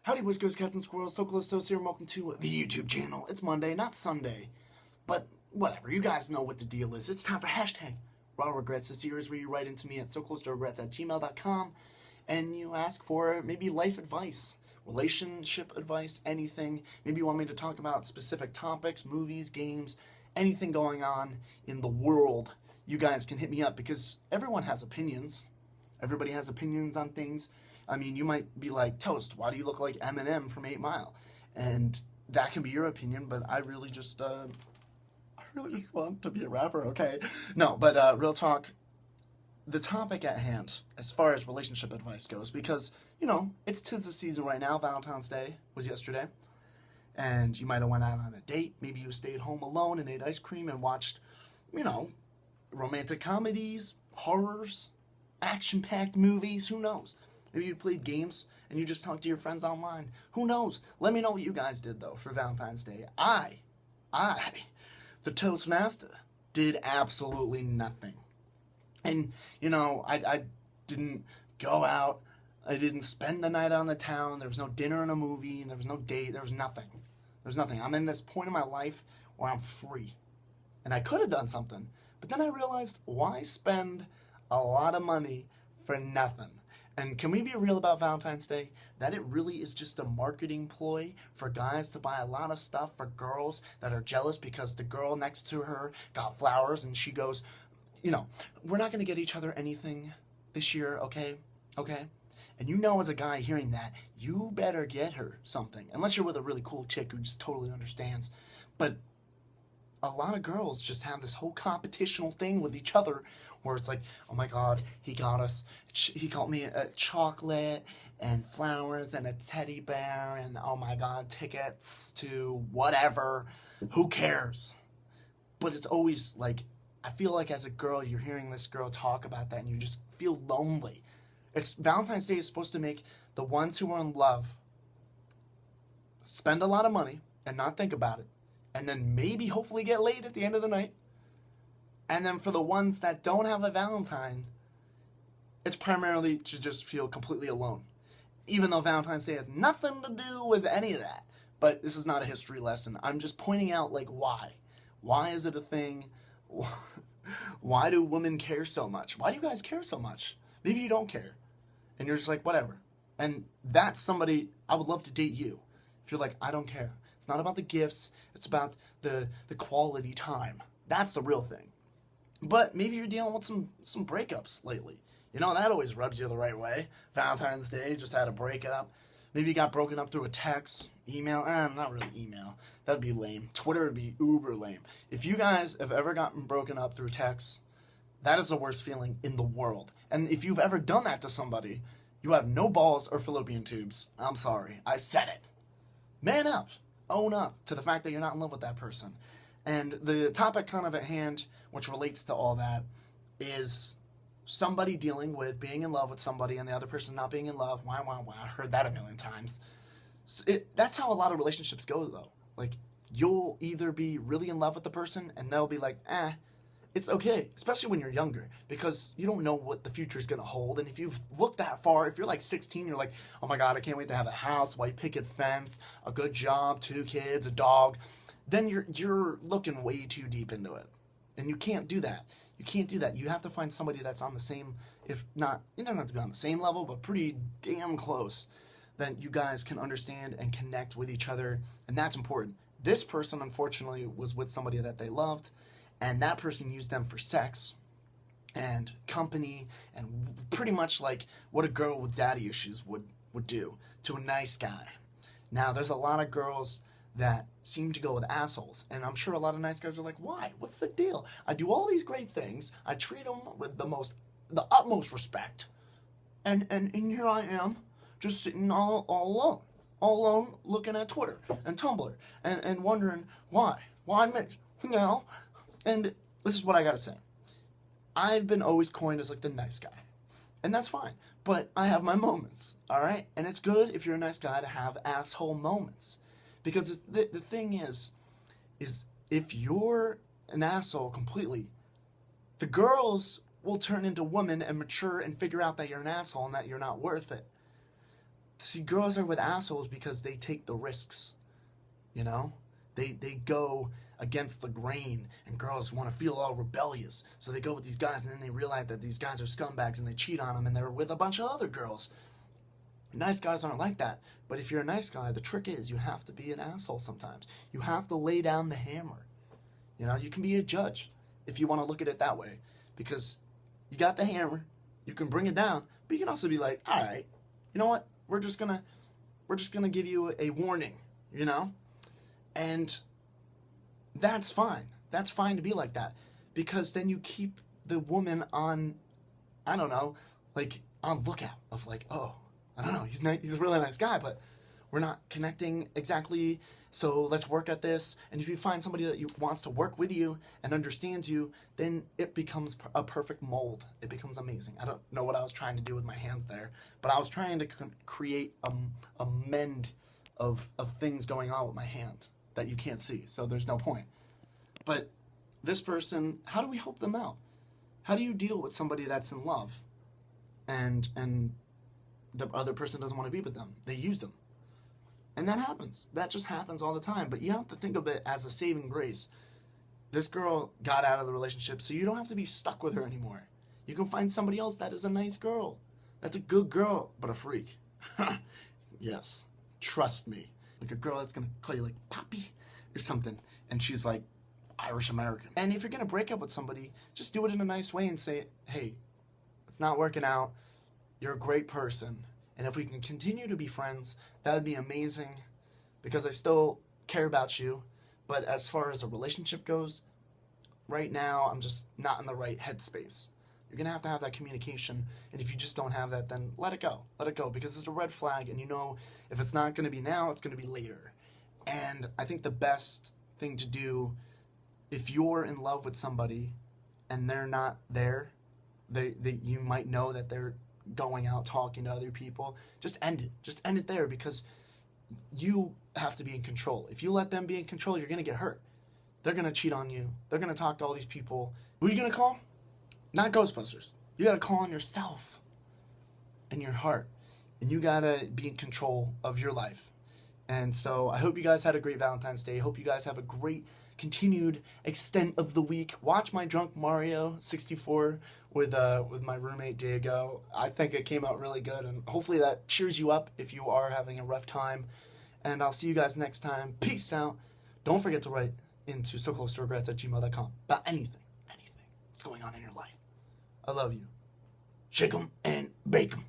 Howdy boys, girls, cats, and squirrels, SoCloseToast here, and welcome to the YouTube channel. It's Monday, not Sunday, but whatever, you guys know what the deal is. It's time for hashtag Raw Regrets, a series where you write into me at SoCloseToRegrets@gmail.com, and you ask for maybe life advice, relationship advice, anything. Maybe you want me to talk about specific topics, movies, games, anything going on in the world. You guys can hit me up because everyone has opinions. Everybody has opinions on things. I mean, you might be like, Toast, why do you look like Eminem from 8 Mile? And that can be your opinion, but I really just want to be a rapper, okay? No, but real talk, the topic at hand, as far as relationship advice goes, because, you know, it's 'tis the season right now. Valentine's Day was yesterday, and you might have went out on a date. Maybe you stayed home alone and ate ice cream and watched, you know, romantic comedies, horrors, action-packed movies, who knows? Maybe you played games and you just talked to your friends online. Who knows? Let me know what you guys did, though, for Valentine's Day. I, the Toastmaster, did absolutely nothing. And, you know, I didn't go out. I didn't spend the night on the town. There was no dinner and a movie. There was no date. There was nothing. There's nothing. I'm in this point in my life where I'm free. And I could have done something. But then I realized, why spend a lot of money for nothing? And can we be real about Valentine's Day? That it really is just a marketing ploy for guys to buy a lot of stuff for girls that are jealous because the girl next to her got flowers and she goes, you know, we're not going to get each other anything this year, okay? Okay? And you know, as a guy hearing that, you better get her something. Unless you're with a really cool chick who just totally understands. But a lot of girls just have this whole competitional thing with each other where it's like, oh my God, he got me a chocolate and flowers and a teddy bear and oh my God, tickets to whatever. Who cares? But it's always like, I feel like as a girl, you're hearing this girl talk about that and you just feel lonely. Valentine's Day is supposed to make the ones who are in love spend a lot of money and not think about it. And then maybe hopefully get laid at the end of the night. And then for the ones that don't have a Valentine, it's primarily to just feel completely alone. Even though Valentine's Day has nothing to do with any of that. But this is not a history lesson. I'm just pointing out, like, why. Why is it a thing? Why do women care so much? Why do you guys care so much? Maybe you don't care. And you're just like, whatever. And that's somebody, I would love to date you. If you're like, I don't care. It's not about the gifts. It's about the quality time. That's the real thing. But maybe you're dealing with some breakups lately. You know, that always rubs you the right way. Valentine's Day, just had a breakup. Maybe you got broken up through a text, email. Not really email. That'd be lame. Twitter would be uber lame. If you guys have ever gotten broken up through text, that is the worst feeling in the world. And if you've ever done that to somebody, you have no balls or fallopian tubes. I'm sorry. I said it. Man up. Own up to the fact that you're not in love with that person. And the topic kind of at hand, which relates to all that, is somebody dealing with being in love with somebody and the other person not being in love. Why? I heard that a million times. That's how a lot of relationships go, though. Like, you'll either be really in love with the person and they'll be like, it's okay, especially when you're younger, because you don't know what the future is going to hold. And if you've looked that far, if you're like 16, you're like, oh my God, I can't wait to have a house, white picket fence, a good job, 2 kids, a dog. Then you're looking way too deep into it. And you can't do that. You can't do that. You have to find somebody that's on the same, if not, you don't have to be on the same level, but pretty damn close, that you guys can understand and connect with each other. And that's important. This person, unfortunately, was with somebody that they loved, and that person used them for sex and company and pretty much like what a girl with daddy issues would do to a nice guy. Now, there's a lot of girls that seem to go with assholes, and I'm sure a lot of nice guys are like, why? What's the deal? I do all these great things. I treat them with the utmost respect, and here I am, just sitting all alone, looking at Twitter and Tumblr and wondering why me, you know. And this is what I gotta say. I've been always coined as like the nice guy. And that's fine. But I have my moments, alright? And it's good if you're a nice guy to have asshole moments. Because the thing is if you're an asshole completely, the girls will turn into women and mature and figure out that you're an asshole and that you're not worth it. See, girls are with assholes because they take the risks, you know? They go against the grain, and girls want to feel all rebellious. So they go with these guys, and then they realize that these guys are scumbags, and they cheat on them, and they're with a bunch of other girls. Nice guys aren't like that. But if you're a nice guy, the trick is you have to be an asshole sometimes. You have to lay down the hammer. You know, you can be a judge if you want to look at it that way. Because you got the hammer, you can bring it down, but you can also be like, all right, you know what? We're just gonna give you a warning, you know? And that's fine. That's fine to be like that. Because then you keep the woman on, I don't know, like on lookout of like, oh, I don't know, he's a really nice guy, but we're not connecting exactly, so let's work at this. And if you find somebody that wants to work with you and understands you, then it becomes a perfect mold. It becomes amazing. I don't know what I was trying to do with my hands there, but I was trying to create a mend of things going on with my hand that you can't see, so there's no point. But this person, how do we help them out? How do you deal with somebody that's in love and the other person doesn't want to be with them? They use them. And that happens. That just happens all the time. But you have to think of it as a saving grace. This girl got out of the relationship, so you don't have to be stuck with her anymore. You can find somebody else that is a nice girl. That's a good girl, but a freak. Yes. Trust me. Like a girl that's going to call you like Poppy or something. And she's like Irish American. And if you're going to break up with somebody, just do it in a nice way and say, hey, it's not working out. You're a great person. And if we can continue to be friends, that would be amazing because I still care about you. But as far as a relationship goes, right now, I'm just not in the right headspace. You're going to have that communication. And if you just don't have that, then let it go. Let it go because it's a red flag. And you know, if it's not going to be now, it's going to be later. And I think the best thing to do, if you're in love with somebody and they're not there, you might know that they're going out talking to other people, just end it. Just end it there because you have to be in control. If you let them be in control, you're going to get hurt. They're going to cheat on you. They're going to talk to all these people. Who are you going to call? Not Ghostbusters. You got to call on yourself and your heart. And you got to be in control of your life. And so I hope you guys had a great Valentine's Day. Hope you guys have a great continued extent of the week. Watch my Drunk Mario 64 with my roommate Diego. I think it came out really good, and hopefully that cheers you up if you are having a rough time. And I'll see you guys next time. Peace out. Don't forget to write into SoCloseToRegrets@gmail.com about anything that's going on in your life. I love you. Shake 'em and bake 'em.